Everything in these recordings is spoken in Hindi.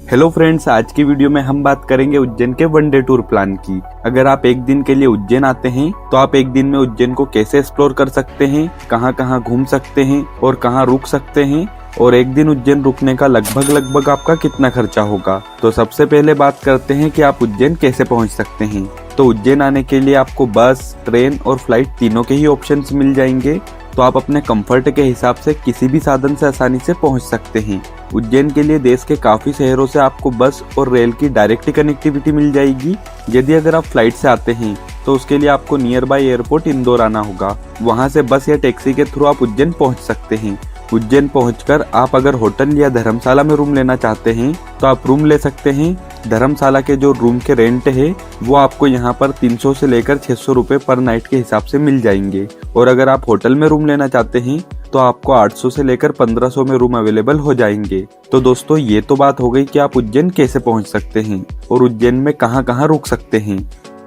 हेलो फ्रेंड्स, आज की वीडियो में हम बात करेंगे उज्जैन के वनडे टूर प्लान की। अगर आप एक दिन के लिए उज्जैन आते हैं तो आप एक दिन में उज्जैन को कैसे एक्सप्लोर कर सकते हैं, कहां कहां घूम सकते हैं और कहां रुक सकते हैं, और एक दिन उज्जैन रुकने का लगभग आपका कितना खर्चा होगा। तो सबसे पहले बात करते हैं कि आप उज्जैन कैसे पहुंच सकते हैं। तो उज्जैन आने के लिए आपको बस, ट्रेन और फ्लाइट तीनों के ही ऑप्शंस मिल जाएंगे। तो आप अपने कंफर्ट के हिसाब से किसी भी साधन से आसानी से पहुंच सकते हैं। उज्जैन के लिए देश के काफी शहरों से आपको बस और रेल की डायरेक्ट कनेक्टिविटी मिल जाएगी। यदि अगर आप फ्लाइट से आते हैं तो उसके लिए आपको नियर बाय एयरपोर्ट इंदौर आना होगा। वहां से बस या टैक्सी के थ्रू आप उज्जैन पहुंच सकते हैं। उज्जैन पहुंचकर आप अगर होटल या धर्मशाला में रूम लेना चाहते हैं तो आप रूम ले सकते हैं। धर्मशाला के जो रूम के रेंट है वो आपको यहाँ पर 300 से लेकर 600 रुपए पर नाइट के हिसाब से मिल जाएंगे, और अगर आप होटल में रूम लेना चाहते हैं तो आपको 800 से लेकर 1500 में रूम अवेलेबल हो जाएंगे। तो दोस्तों, ये तो बात हो गई कि आप उज्जैन कैसे पहुंच सकते हैं और उज्जैन में कहां कहां रुक सकते हैं।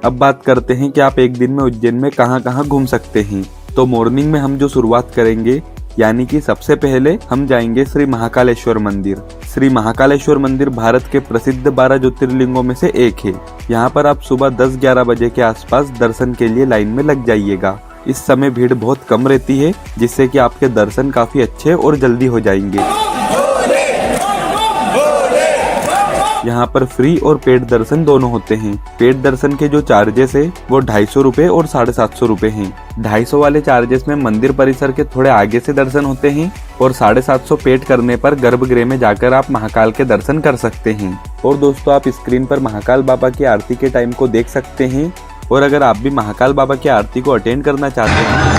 अब बात करते हैं कि आप एक दिन में उज्जैन में कहां कहां घूम सकते हैं। तो मॉर्निंग में हम जो शुरुआत करेंगे, यानी कि सबसे पहले हम जाएंगे श्री महाकालेश्वर मंदिर। श्री महाकालेश्वर मंदिर भारत के प्रसिद्ध 12 ज्योतिर्लिंगों में से एक है। यहाँ पर आप सुबह 10-11 बजे के आसपास दर्शन के लिए लाइन में लग जाइएगा। इस समय भीड़ बहुत कम रहती है, जिससे कि आपके दर्शन काफी अच्छे और जल्दी हो जाएंगे। यहाँ पर फ्री और पेड दर्शन दोनों होते हैं। पेड दर्शन के जो चार्जेस है वो 250 रुपए और 750 रुपए हैं। 250 वाले चार्जेस में मंदिर परिसर के थोड़े आगे से दर्शन होते हैं, और 750 पेड करने पर गर्भगृह में जाकर आप महाकाल के दर्शन कर सकते हैं। और दोस्तों, आप स्क्रीन पर महाकाल बाबा की आरती के टाइम को देख सकते हैं, और अगर आप भी महाकाल बाबा की आरती को अटेंड करना चाहते हैं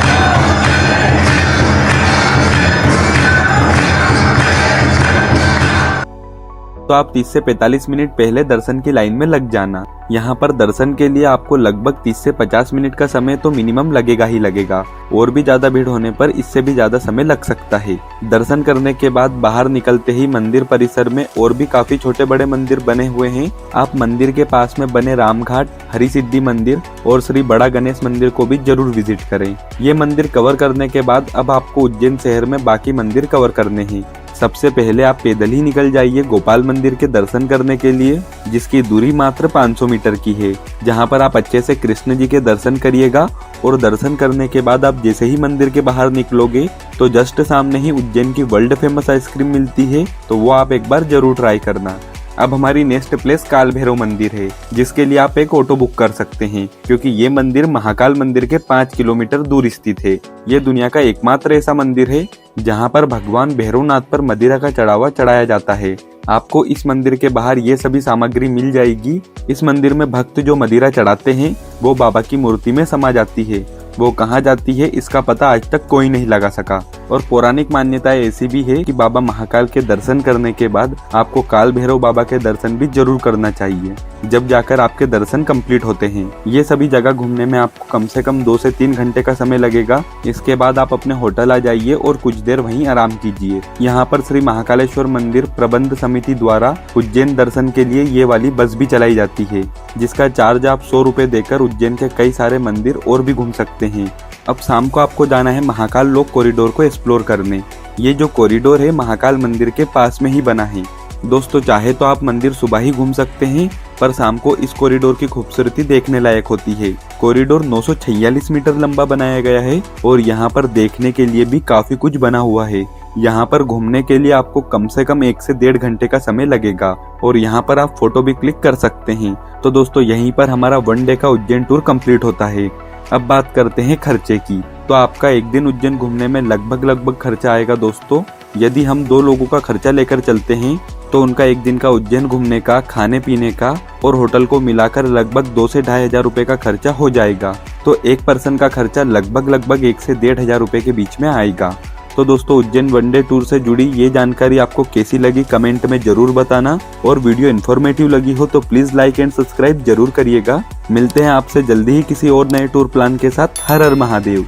तो आप 30 से 45 मिनट पहले दर्शन की लाइन में लग जाना। यहाँ पर दर्शन के लिए आपको लगभग 30 से 50 मिनट का समय तो मिनिमम लगेगा ही लगेगा, और भी ज्यादा भीड़ होने पर इससे भी ज्यादा समय लग सकता है। दर्शन करने के बाद बाहर निकलते ही मंदिर परिसर में और भी काफी छोटे बड़े मंदिर बने हुए हैं। आप मंदिर के पास में बने रामघाट, हरि सिद्धि मंदिर और श्री बड़ा गणेश मंदिर को भी जरूर विजिट करें। ये मंदिर कवर करने के बाद अब आपको उज्जैन शहर में बाकी मंदिर कवर करने हैं। सबसे पहले आप पैदल ही निकल जाइए गोपाल मंदिर के दर्शन करने के लिए, जिसकी दूरी मात्र 500 मीटर की है। जहां पर आप अच्छे से कृष्ण जी के दर्शन करिएगा, और दर्शन करने के बाद आप जैसे ही मंदिर के बाहर निकलोगे तो जस्ट सामने ही उज्जैन की वर्ल्ड फेमस आइसक्रीम मिलती है, तो वो आप एक बार जरूर ट्राई करना। अब हमारी नेक्स्ट प्लेस काल भैरव मंदिर है, जिसके लिए आप एक ऑटो बुक कर सकते हैं, क्योंकि ये मंदिर महाकाल मंदिर के 5 किलोमीटर दूर स्थित है। ये दुनिया का एकमात्र ऐसा मंदिर है जहां पर भगवान भैरवनाथ पर मदिरा का चढ़ावा चढ़ाया जाता है। आपको इस मंदिर के बाहर ये सभी सामग्री मिल जाएगी। इस मंदिर में भक्त जो मदिरा चढ़ाते हैं वो बाबा की मूर्ति में समा जाती है। वो कहाँ जाती है इसका पता आज तक कोई नहीं लगा सका, और पौराणिक मान्यताएं ऐसी भी है कि बाबा महाकाल के दर्शन करने के बाद आपको काल भैरव बाबा के दर्शन भी जरूर करना चाहिए, जब जाकर आपके दर्शन कंप्लीट होते हैं। ये सभी जगह घूमने में आपको कम से कम 2 से 3 घंटे का समय लगेगा। इसके बाद आप अपने होटल आ जाइए और कुछ देर वहीं आराम कीजिए। यहाँ पर श्री महाकालेश्वर मंदिर प्रबंध समिति द्वारा उज्जैन दर्शन के लिए ये वाली बस भी चलाई जाती है, जिसका चार्ज आप 100 रुपए देकर उज्जैन के कई सारे मंदिर और भी घूम सकते हैं। अब शाम को आपको जाना है महाकाल लोक कॉरिडोर को एक्सप्लोर करने। ये जो कॉरिडोर है महाकाल मंदिर के पास में ही बना है। दोस्तों, चाहे तो आप मंदिर सुबह ही घूम सकते हैं, पर शाम को इस कॉरिडोर की खूबसूरती देखने लायक होती है। कॉरिडोर 946 मीटर लंबा बनाया गया है, और यहाँ पर देखने के लिए भी काफी कुछ बना हुआ है। यहाँ पर घूमने के लिए आपको कम से कम 1 से 1.5 घंटे का समय लगेगा, और यहाँ पर आप फोटो भी क्लिक कर सकते हैं। तो दोस्तों, यहीं पर हमारा 1 डे का उज्जैन टूर कंप्लीट होता है। अब बात करते हैं खर्चे की। तो आपका एक दिन उज्जैन घूमने में लगभग खर्चा आएगा दोस्तों। यदि हम 2 लोगों का खर्चा लेकर चलते हैं तो उनका एक दिन का उज्जैन घूमने का, खाने पीने का और होटल को मिलाकर लगभग 2 से 2,500 रुपए का खर्चा हो जाएगा। तो एक पर्सन का खर्चा लगभग 1 से 1,500 रुपए के बीच में आएगा। तो दोस्तों, उज्जैन 1 डे टूर से जुड़ी ये जानकारी आपको कैसी लगी कमेंट में जरूर बताना, और वीडियो इन्फॉर्मेटिव लगी हो तो प्लीज लाइक एंड सब्सक्राइब जरूर करिएगा। मिलते हैं आपसे जल्दी ही किसी और नए टूर प्लान के साथ। हर हर महादेव।